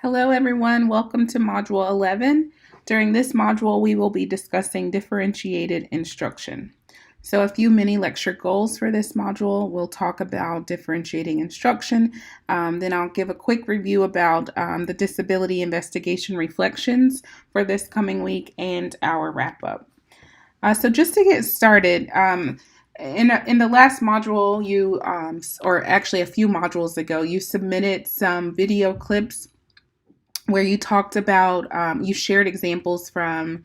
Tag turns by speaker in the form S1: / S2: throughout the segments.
S1: Hello everyone, welcome to Module 11. During this module, we will be discussing differentiated instruction. So a few mini lecture goals for this module. We'll talk about differentiating instruction. Then I'll give a quick review about the disability investigation reflections for this coming week and our wrap up. So just to get started, in the last module, or actually a few modules ago, you submitted some video clips where you talked about, you shared examples from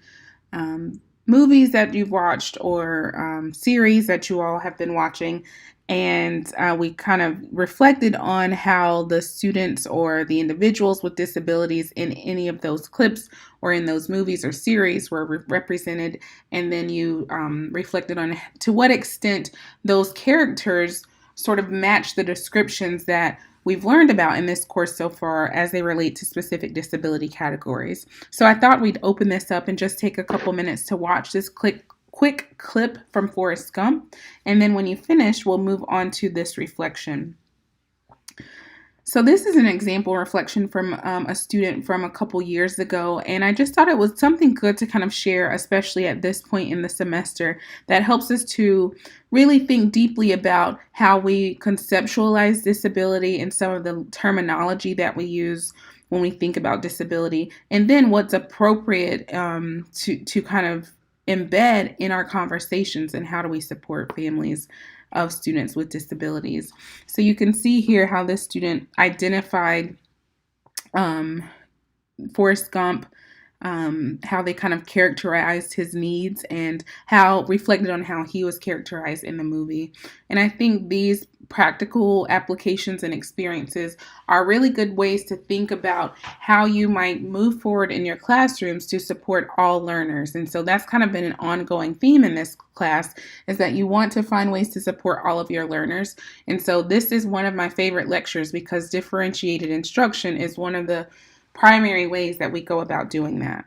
S1: movies that you've watched or series that you all have been watching. And we kind of reflected on how the students or the individuals with disabilities in any of those clips or in those movies or series were represented. And then you reflected on to what extent those characters sort of match the descriptions that we've learned about in this course so far as they relate to specific disability categories. So I thought we'd open this up and just take a couple minutes to watch this quick clip from Forrest Gump. And then when you finish, we'll move on to this reflection. So this is an example reflection from a student from a couple years ago, and I just thought it was something good to kind of share, especially at this point in the semester, that helps us to really think deeply about how we conceptualize disability and some of the terminology that we use when we think about disability, and then what's appropriate to kind of embed in our conversations and how do we support families of students with disabilities. So you can see here how this student identified Forrest Gump, how they kind of characterized his needs and how reflected on how he was characterized in the movie. And I think these practical applications and experiences are really good ways to think about how you might move forward in your classrooms to support all learners. And so that's kind of been an ongoing theme in this class, is that you want to find ways to support all of your learners. And so this is one of my favorite lectures because differentiated instruction is one of the primary ways that we go about doing that.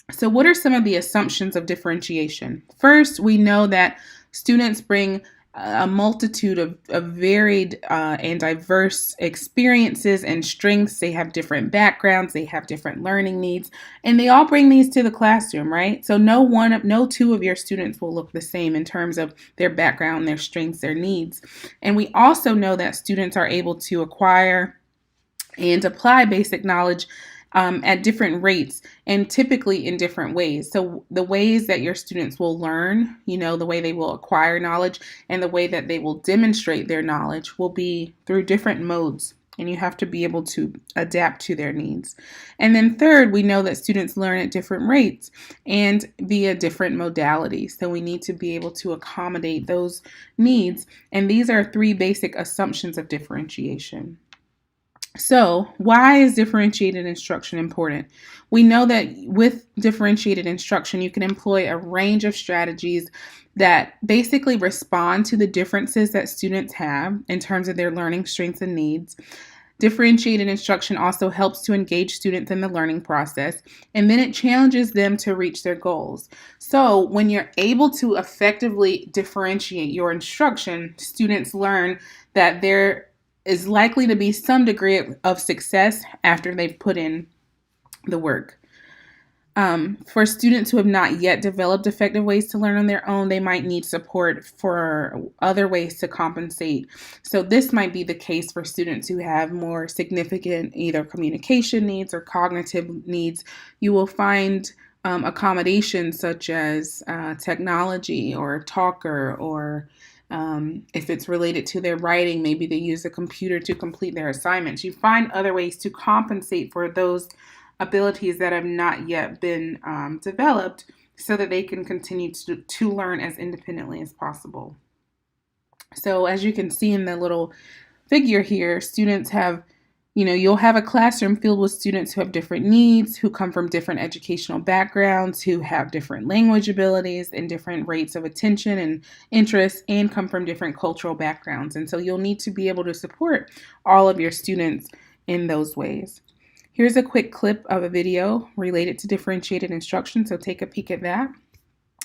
S1: So what are some of the assumptions of differentiation? First, we know that students bring a multitude of varied and diverse experiences and strengths. They have different backgrounds, they have different learning needs, and they all bring these to the classroom, right? So no two of your students will look the same in terms of their background, their strengths, their needs. And we also know that students are able to acquire and apply basic knowledge at different rates and typically in different ways. So the ways that your students will learn, the way they will acquire knowledge and the way that they will demonstrate their knowledge will be through different modes. And you have to be able to adapt to their needs. And then third, we know that students learn at different rates and via different modalities. So we need to be able to accommodate those needs. And these are three basic assumptions of differentiation. So why is differentiated instruction important? We know that with differentiated instruction, you can employ a range of strategies that basically respond to the differences that students have in terms of their learning strengths and needs. Differentiated instruction also helps to engage students in the learning process, and then it challenges them to reach their goals. So when you're able to effectively differentiate your instruction, students learn that there is likely to be some degree of success after they've put in the work. For students who have not yet developed effective ways to learn on their own, they might need support for other ways to compensate. So this might be the case for students who have more significant either communication needs or cognitive needs. You will find accommodations such as technology or talker, or if it's related to their writing, maybe they use a computer to complete their assignments. You find other ways to compensate for those abilities that have not yet been developed so that they can continue to learn as independently as possible. So as you can see in the little figure here, students have, you'll have a classroom filled with students who have different needs, who come from different educational backgrounds, who have different language abilities and different rates of attention and interest, and come from different cultural backgrounds. And so you'll need to be able to support all of your students in those ways. Here's a quick clip of a video related to differentiated instruction, so take a peek at that.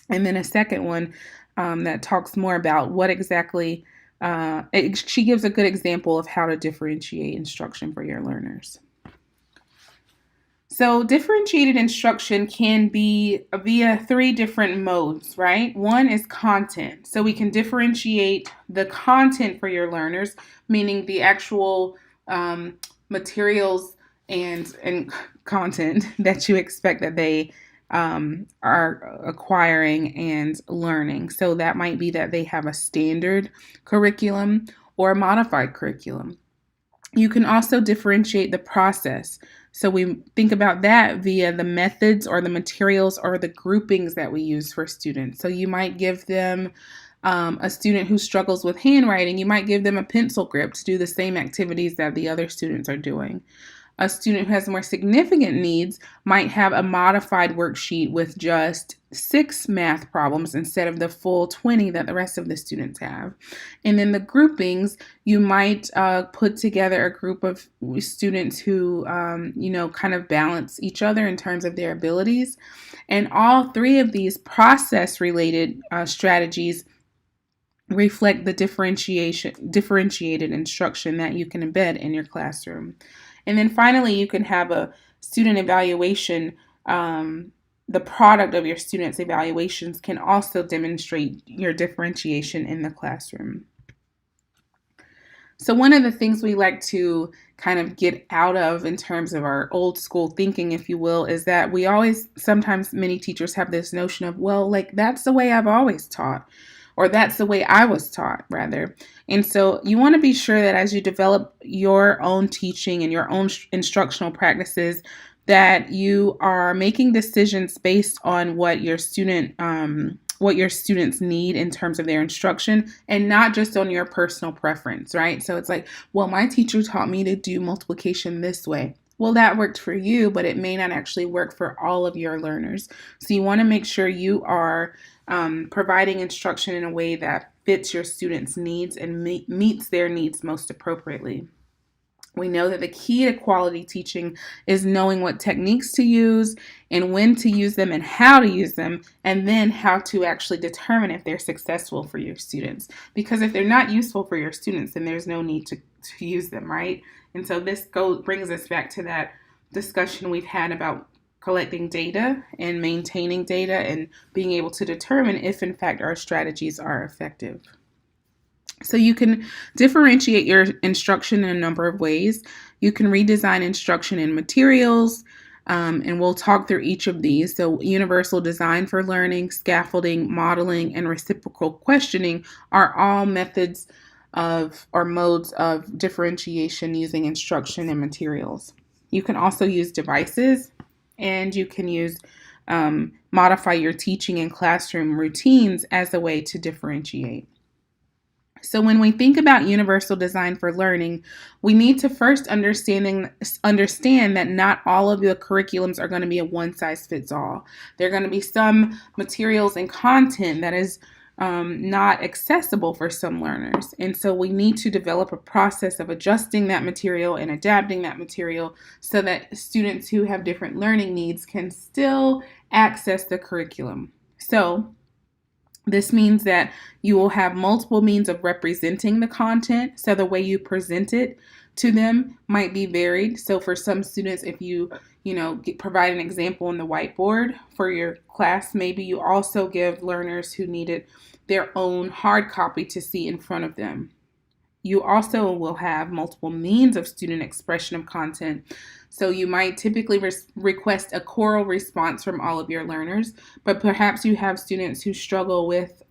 S1: And then a second one that talks more about what exactly she gives a good example of how to differentiate instruction for your learners. So, differentiated instruction can be via three different modes, right? One is content. So, we can differentiate the content for your learners, meaning the actual materials and content that you expect that they are acquiring and learning. So, that might be that they have a standard curriculum or a modified curriculum. You can also differentiate the process. So we think about that via the methods or the materials or the groupings that we use for students. So you might give them a student who struggles with handwriting, you might give them a pencil grip to do the same activities that the other students are doing. A student who has more significant needs might have a modified worksheet with just 6 math problems instead of the full 20 that the rest of the students have. And then the groupings, you might put together a group of students who, kind of balance each other in terms of their abilities. And all three of these process related strategies reflect the differentiated instruction that you can embed in your classroom. And then finally, you can have a student evaluation. The product of your students' evaluations can also demonstrate your differentiation in the classroom. So one of the things we like to kind of get out of in terms of our old school thinking, if you will, is that we always, sometimes many teachers have this notion of, well, like that's the way I've always taught, or that's the way I was taught, rather. And so you want to be sure that as you develop your own teaching and your own instructional practices, that you are making decisions based on what your students need in terms of their instruction, and not just on your personal preference, right? So it's like, well, my teacher taught me to do multiplication this way. Well, that worked for you, but it may not actually work for all of your learners. So you want to make sure you are providing instruction in a way that fits your students' needs and meets their needs most appropriately. We know that the key to quality teaching is knowing what techniques to use and when to use them and how to use them, and then how to actually determine if they're successful for your students. Because if they're not useful for your students, then there's no need to use them, right? And so this brings us back to that discussion we've had about collecting data and maintaining data and being able to determine if, in fact, our strategies are effective. So you can differentiate your instruction in a number of ways. You can redesign instruction in materials, and we'll talk through each of these. So universal design for learning, scaffolding, modeling, and reciprocal questioning are all methods of or modes of differentiation using instruction and materials. You can also use devices, and you can use modify your teaching and classroom routines as a way to differentiate. So when we think about universal design for learning, we need to first understand that not all of the curriculums are going to be a one size fits all. There are going to be some materials and content that is not accessible for some learners. And so we need to develop a process of adjusting that material and adapting that material so that students who have different learning needs can still access the curriculum. So this means that you will have multiple means of representing the content. So the way you present it to them might be varied. So for some students, if you provide an example on the whiteboard for your class, maybe you also give learners who needed their own hard copy to see in front of them. You also will have multiple means of student expression of content. So you might typically request a choral response from all of your learners, but perhaps you have students who struggle with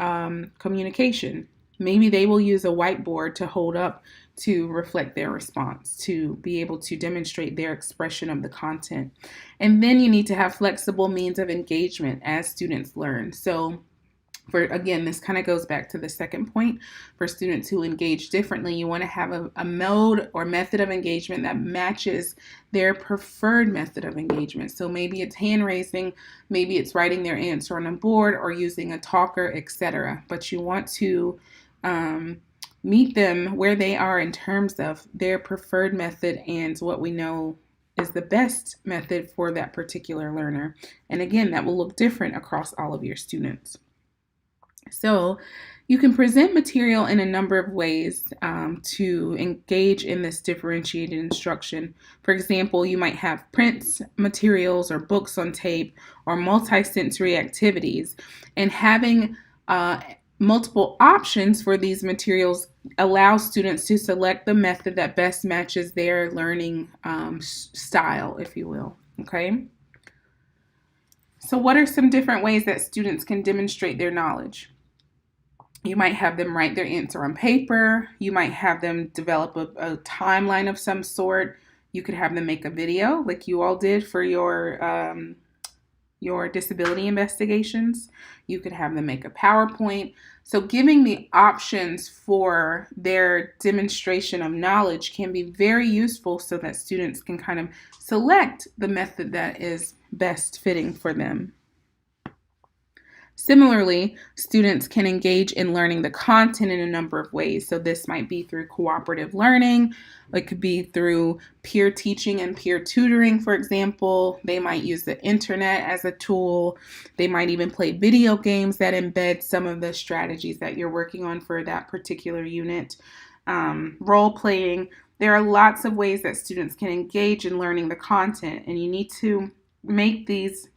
S1: communication. Maybe they will use a whiteboard to hold up to reflect their response, to be able to demonstrate their expression of the content. And then you need to have flexible means of engagement as students learn. So again, this kind of goes back to the second point. For students who engage differently, you want to have a mode or method of engagement that matches their preferred method of engagement. So maybe it's hand raising, maybe it's writing their answer on a board or using a talker, etc. But you want to meet them where they are in terms of their preferred method and what we know is the best method for that particular learner. And again, that will look different across all of your students. So You can present material in a number of ways to engage in this differentiated instruction. For example, you might have prints, materials, or books on tape, or multisensory activities. And having multiple options for these materials allows students to select the method that best matches their learning style, if you will. Okay? So, what are some different ways that students can demonstrate their knowledge? You might have them write their answer on paper. You might have them develop a timeline of some sort. You could have them make a video like you all did for your disability investigations. You could have them make a PowerPoint. So giving the options for their demonstration of knowledge can be very useful so that students can kind of select the method that is best fitting for them. Similarly, students can engage in learning the content in a number of ways. So this might be through cooperative learning. It could be through peer teaching and peer tutoring, for example. They might use the internet as a tool. They might even play video games that embed some of the strategies that you're working on for that particular unit. Role playing. There are lots of ways that students can engage in learning the content, and you need to make these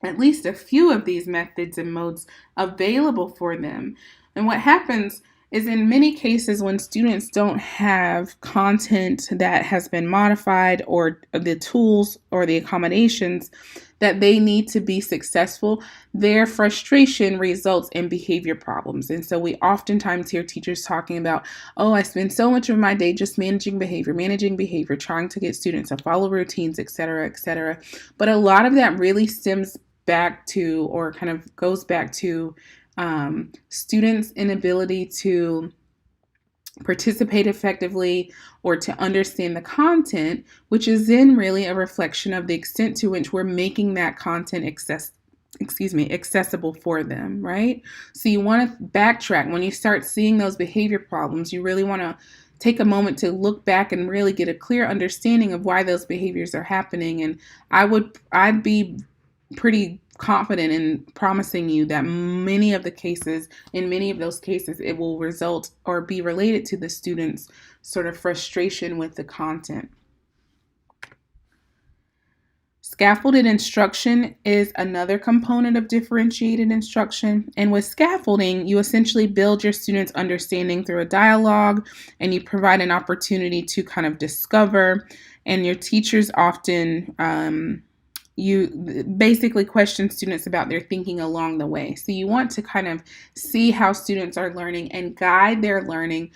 S1: at least a few of these methods and modes available for them. And what happens is in many cases when students don't have content that has been modified or the tools or the accommodations that they need to be successful, their frustration results in behavior problems. And so we oftentimes hear teachers talking about, oh, I spend so much of my day just managing behavior, trying to get students to follow routines, et cetera, et cetera. But a lot of that really stems back to, or kind of goes back to, students' inability to participate effectively or to understand the content, which is then really a reflection of the extent to which we're making that content accessible for them, right? So you want to backtrack. When you start seeing those behavior problems, you really want to take a moment to look back and really get a clear understanding of why those behaviors are happening. And I'd be pretty confident in promising you that in many of those cases, it will result or be related to the student's sort of frustration with the content. Scaffolded instruction is another component of differentiated instruction. And with scaffolding, you essentially build your students' understanding through a dialogue, and you provide an opportunity to kind of discover. And your teachers often you basically question students about their thinking along the way. So you want to kind of see how students are learning and guide their learning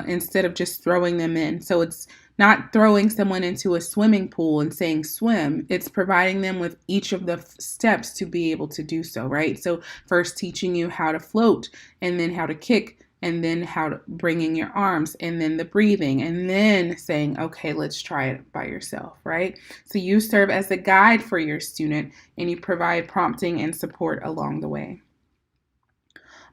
S1: instead of just throwing them in. So it's not throwing someone into a swimming pool and saying swim. It's providing them with each of the steps to be able to do so, right? So first teaching you how to float, and then how to kick, and then how to bring in your arms, and then the breathing, and then saying, okay, let's try it by yourself, right? So you serve as a guide for your student, and you provide prompting and support along the way.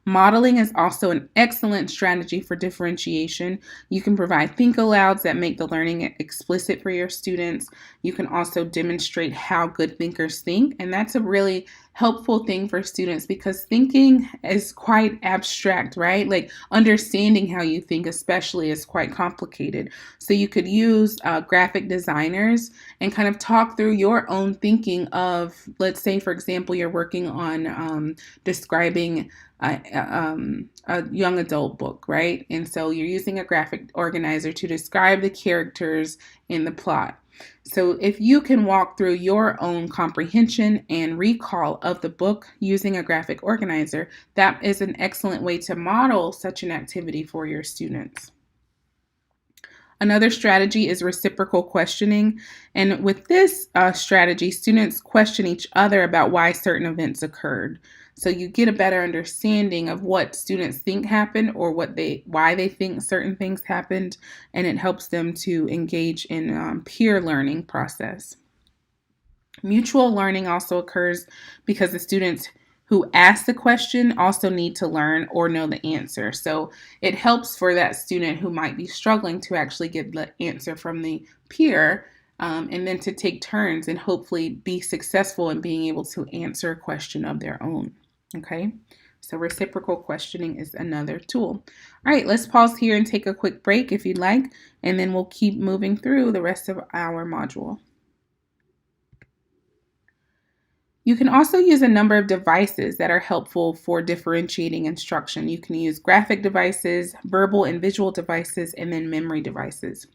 S1: Modeling is also an excellent strategy for differentiation. You can provide think alouds that make the learning explicit for your students. You can also demonstrate how good thinkers think, and that's a really helpful thing for students because thinking is quite abstract, right? Like understanding how you think especially is quite complicated. So you could use graphic designers and kind of talk through your own thinking of, let's say, for example, you're working on describing a young adult book, right? And so you're using a graphic organizer to describe the characters in the plot. So if you can walk through your own comprehension and recall of the book using a graphic organizer, that is an excellent way to model such an activity for your students. Another strategy is reciprocal questioning. And with this strategy, students question each other about why certain events occurred. So you get a better understanding of what students think happened or why they think certain things happened, and it helps them to engage in peer learning process. Mutual learning also occurs because the students who ask the question also need to learn or know the answer. So it helps for that student who might be struggling to actually get the answer from the peer, and then to take turns and hopefully be successful in being able to answer a question of their own. Okay, So reciprocal questioning is another tool. All right, let's pause here and take a quick break if you'd like, and then we'll keep moving through the rest of our module. You can also use a number of devices that are helpful for differentiating instruction. You can use graphic devices, verbal and visual devices, and then memory devices.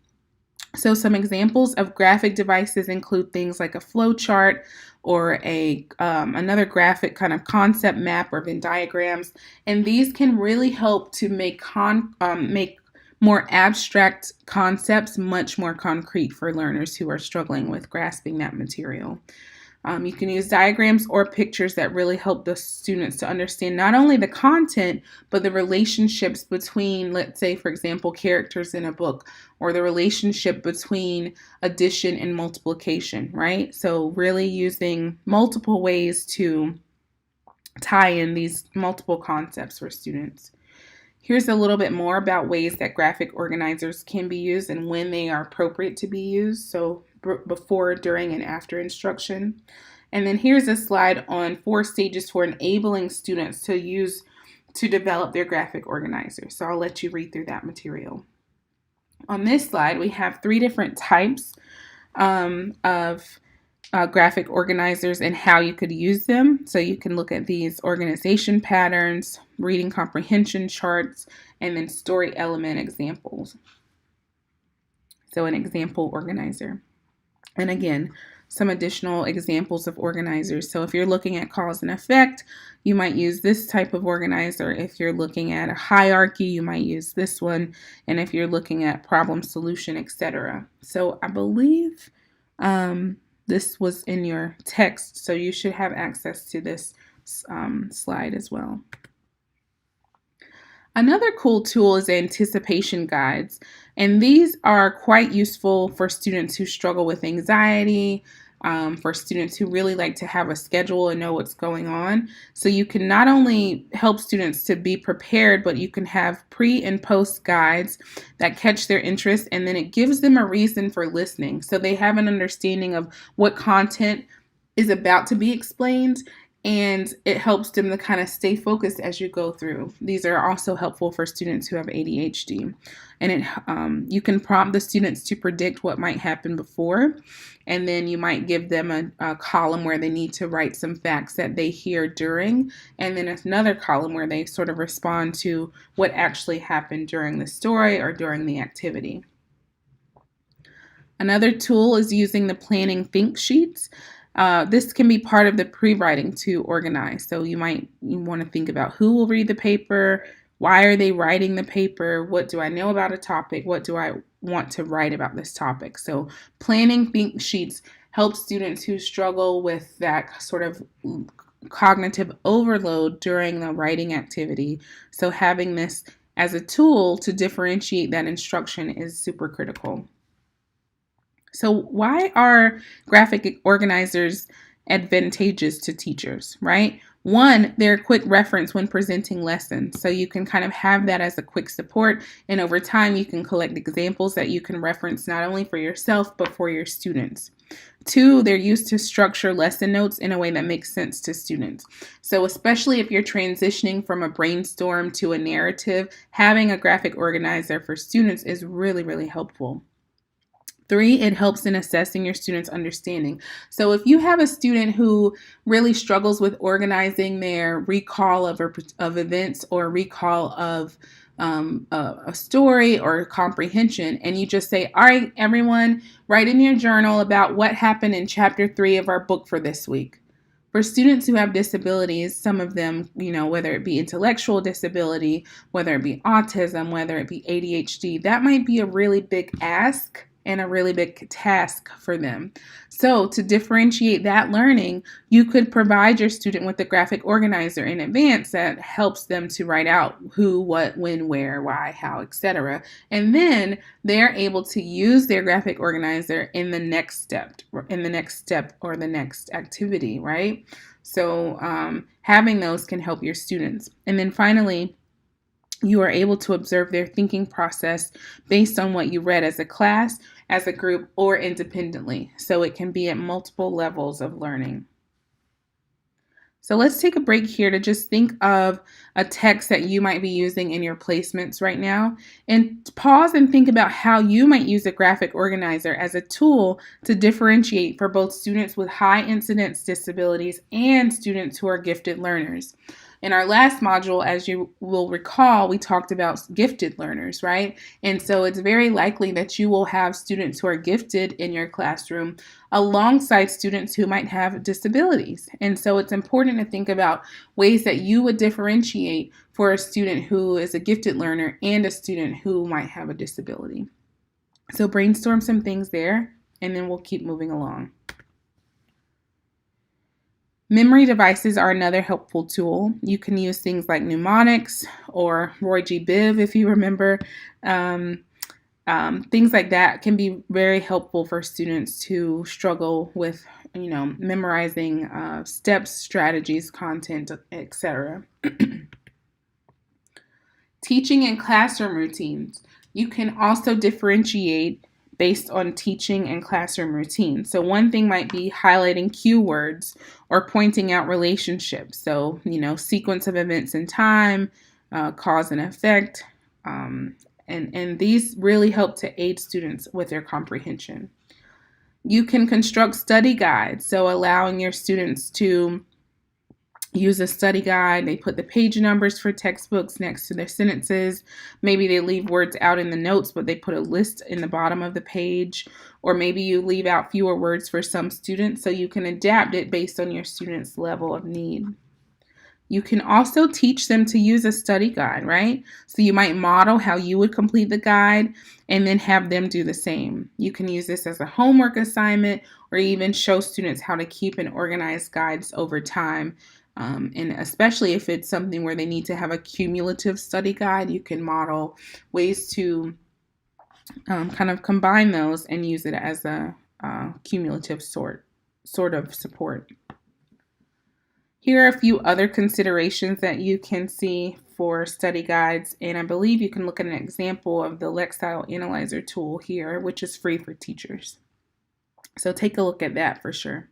S1: So some examples of graphic devices include things like a flow chart or another graphic kind of concept map or Venn diagrams, and these can really help to make more abstract concepts much more concrete for learners who are struggling with grasping that material. You can use diagrams or pictures that really help the students to understand not only the content, but the relationships between, let's say, for example, characters in a book, or the relationship between addition and multiplication, right? So really using multiple ways to tie in these multiple concepts for students. Here's a little bit more about ways that graphic organizers can be used and when they are appropriate to be used. So before, during, and after instruction. And then here's a slide on 4 stages for enabling students to develop their graphic organizer. So I'll let you read through that material. On this slide, we have 3 different types of graphic organizers and how you could use them. So you can look at these organization patterns, reading comprehension charts, and then story element examples. So an example organizer. And again, some additional examples of organizers. So if you're looking at cause and effect, you might use this type of organizer. If you're looking at a hierarchy, you might use this one. And if you're looking at problem solution, etc. So I believe this was in your text, so you should have access to this slide as well. Another cool tool is anticipation guides, and these are quite useful for students who struggle with anxiety, for students who really like to have a schedule and know what's going on. So you can not only help students to be prepared, but you can have pre and post guides that catch their interest, and then it gives them a reason for listening. So they have an understanding of what content is about to be explained, and it helps them to kind of stay focused as you go through. These are also helpful for students who have ADHD. And you can prompt the students to predict what might happen before, and then you might give them a column where they need to write some facts that they hear during, and then another column where they sort of respond to what actually happened during the story or during the activity. Another tool is using the planning think sheets. This can be part of the pre-writing to organize. So you want to think about who will read the paper, why are they writing the paper, what do I know about a topic, what do I want to write about this topic. So planning think sheets help students who struggle with that sort of cognitive overload during the writing activity. So having this as a tool to differentiate that instruction is super critical. So why are graphic organizers advantageous to teachers, right? One, they're a quick reference when presenting lessons. So you can kind of have that as a quick support. And over time, you can collect examples that you can reference not only for yourself, but for your students. 2, they're used to structure lesson notes in a way that makes sense to students. So especially if you're transitioning from a brainstorm to a narrative, having a graphic organizer for students is really, really helpful. 3, it helps in assessing your students' understanding. So if you have a student who really struggles with organizing their recall of events or recall of a story or comprehension, and you just say, all right, everyone, write in your journal about what happened in chapter 3 of our book for this week. For students who have disabilities, some of them, whether it be intellectual disability, whether it be autism, whether it be ADHD, that might be a really big ask and a really big task for them. So to differentiate that learning, you could provide your student with a graphic organizer in advance that helps them to write out who, what, when, where, why, how, etc. And then they're able to use their graphic organizer in the next step or the next activity, right? So having those can help your students. And then finally, you are able to observe their thinking process based on what you read as a class, as a group, or independently. So it can be at multiple levels of learning. So let's take a break here to just think of a text that you might be using in your placements right now, and pause and think about how you might use a graphic organizer as a tool to differentiate for both students with high incidence disabilities and students who are gifted learners. In our last module, as you will recall, we talked about gifted learners, right? And so it's very likely that you will have students who are gifted in your classroom alongside students who might have disabilities. And so it's important to think about ways that you would differentiate for a student who is a gifted learner and a student who might have a disability. So brainstorm some things there, and then we'll keep moving along. Memory devices are another helpful tool. You can use things like mnemonics or Roy G. Biv, if you remember. Things like that can be very helpful for students who struggle with, memorizing steps, strategies, content, etc. Teaching and classroom routines. You can also differentiate based on teaching and classroom routines. So one thing might be highlighting keywords or pointing out relationships. So, sequence of events in time, cause and effect, and these really help to aid students with their comprehension. You can construct study guides, so allowing your students to use a study guide. They put the page numbers for textbooks next to their sentences. Maybe they leave words out in the notes, but they put a list in the bottom of the page. Or maybe you leave out fewer words for some students, so you can adapt it based on your student's level of need. You can also teach them to use a study guide, right? So you might model how you would complete the guide and then have them do the same. You can use this as a homework assignment or even show students how to keep and organize guides over time. And especially if it's something where they need to have a cumulative study guide, you can model ways to kind of combine those and use it as a cumulative sort of support. Here are a few other considerations that you can see for study guides, and I believe you can look at an example of the Lexile Analyzer tool here, which is free for teachers. So take a look at that for sure.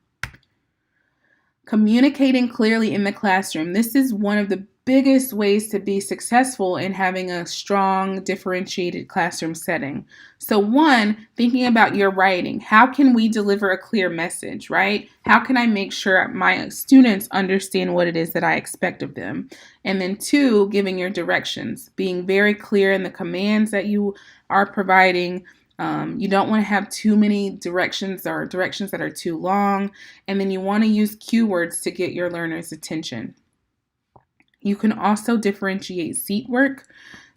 S1: Communicating clearly in the classroom. This is one of the biggest ways to be successful in having a strong, differentiated classroom setting. So one, thinking about your writing. How can we deliver a clear message, right? How can I make sure my students understand what it is that I expect of them? And then two, giving your directions, being very clear in the commands that you are providing. You don't want to have too many directions or directions that are too long. And then you want to use keywords to get your learners' attention. You can also differentiate seat work.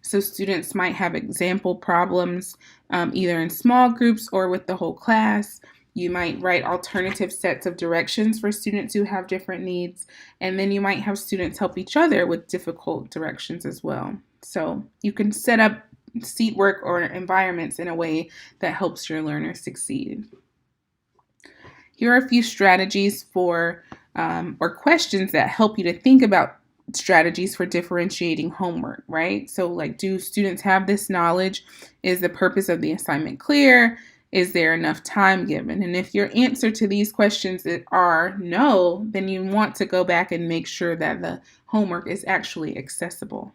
S1: So students might have example problems either in small groups or with the whole class. You might write alternative sets of directions for students who have different needs. And then you might have students help each other with difficult directions as well. So you can set up seat work or environments in a way that helps your learners succeed. Here are a few strategies for or questions that help you to think about strategies for differentiating homework, right? So like, do students have this knowledge? Is the purpose of the assignment clear? Is there enough time given? And if your answer to these questions are no, then you want to go back and make sure that the homework is actually accessible.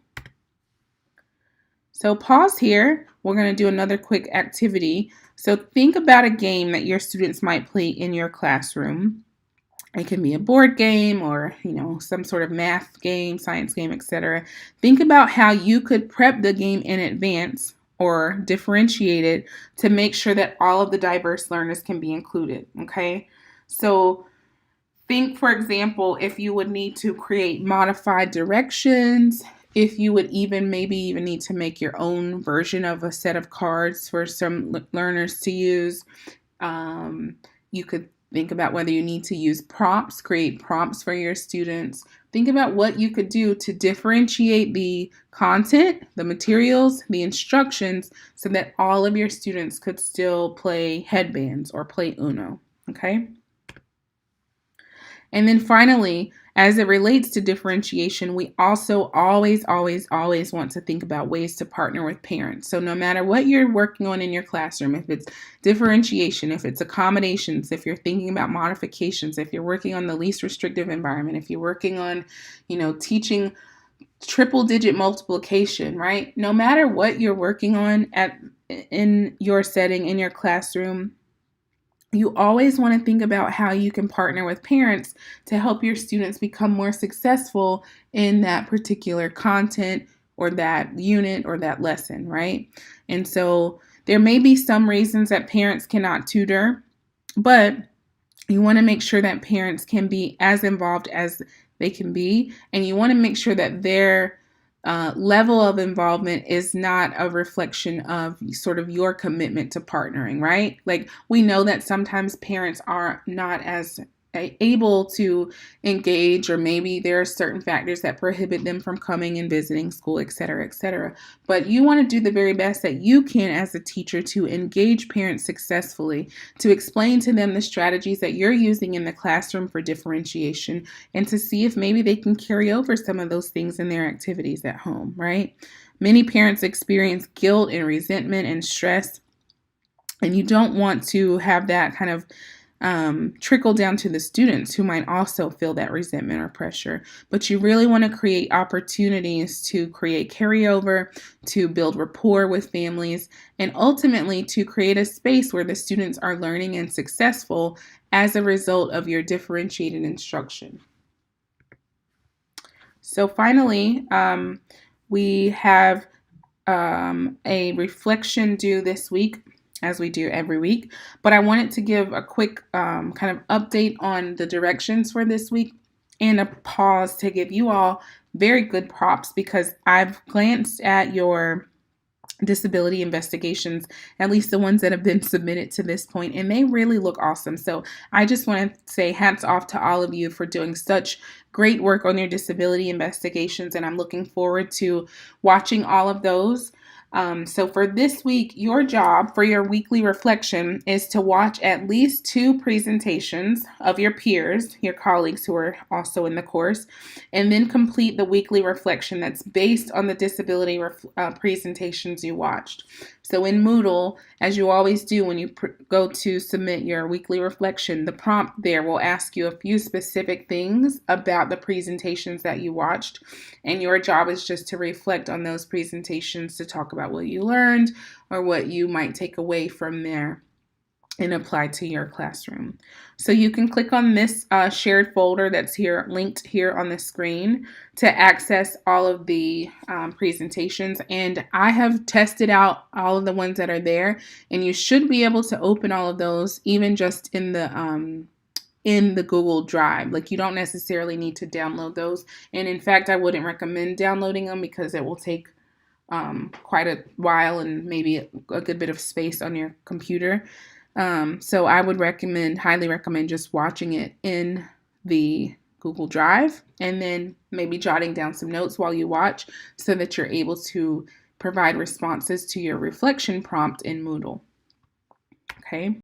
S1: So pause here. We're going to do another quick activity. So think about a game that your students might play in your classroom. It can be a board game or, some sort of math game, science game, etc. Think about how you could prep the game in advance or differentiate it to make sure that all of the diverse learners can be included, okay? So think, for example, if you would need to create modified directions, if you would maybe even need to make your own version of a set of cards for some learners to use. You could think about whether you need to use prompts, create prompts for your students. Think about what you could do to differentiate the content, the materials, the instructions, so that all of your students could still play headbands or play Uno, okay? And then finally, As it relates to differentiation, we also always want to think about ways to partner with parents. So no matter what you're working on in your classroom, if it's differentiation, if it's accommodations, if you're thinking about modifications, if you're working on the least restrictive environment, if you're working on, teaching triple digit multiplication, right? No matter what you're working on in your setting, in your classroom, you always want to think about how you can partner with parents to help your students become more successful in that particular content or that unit or that lesson, right? And so there may be some reasons that parents cannot tutor, but you want to make sure that parents can be as involved as they can be, and you want to make sure that their level of involvement is not a reflection of sort of your commitment to partnering, right? Like, we know that sometimes parents are not as able to engage, or maybe there are certain factors that prohibit them from coming and visiting school, et cetera, et cetera. But you want to do the very best that you can as a teacher to engage parents successfully, to explain to them the strategies that you're using in the classroom for differentiation, and to see if maybe they can carry over some of those things in their activities at home, right? Many parents experience guilt and resentment and stress, and you don't want to have that kind of trickle down to the students who might also feel that resentment or pressure. But you really want to create opportunities to create carryover, to build rapport with families, and ultimately to create a space where the students are learning and successful as a result of your differentiated instruction. So finally, we have a reflection due this week, as we do every week. But I wanted to give a quick kind of update on the directions for this week, and a pause to give you all very good props, because I've glanced at your disability investigations, at least the ones that have been submitted to this point, and they really look awesome. So I just want to say hats off to all of you for doing such great work on your disability investigations, and I'm looking forward to watching all of those. So for this week, your job for your weekly reflection is to watch at least 2 presentations of your peers, your colleagues who are also in the course, and then complete the weekly reflection that's based on the disability presentations you watched. So in Moodle, as you always do when you go to submit your weekly reflection, the prompt there will ask you a few specific things about the presentations that you watched, and your job is just to reflect on those presentations, to talk about what you learned or what you might take away from there and apply to your classroom. So you can click on this shared folder that's here, linked here on the screen, to access all of the presentations. And I have tested out all of the ones that are there, and you should be able to open all of those even just in the Google Drive. Like, you don't necessarily need to download those. And in fact, I wouldn't recommend downloading them because it will take quite a while and maybe a good bit of space on your computer. So I would highly recommend just watching it in the Google Drive, and then maybe jotting down some notes while you watch, so that you're able to provide responses to your reflection prompt in Moodle. Okay.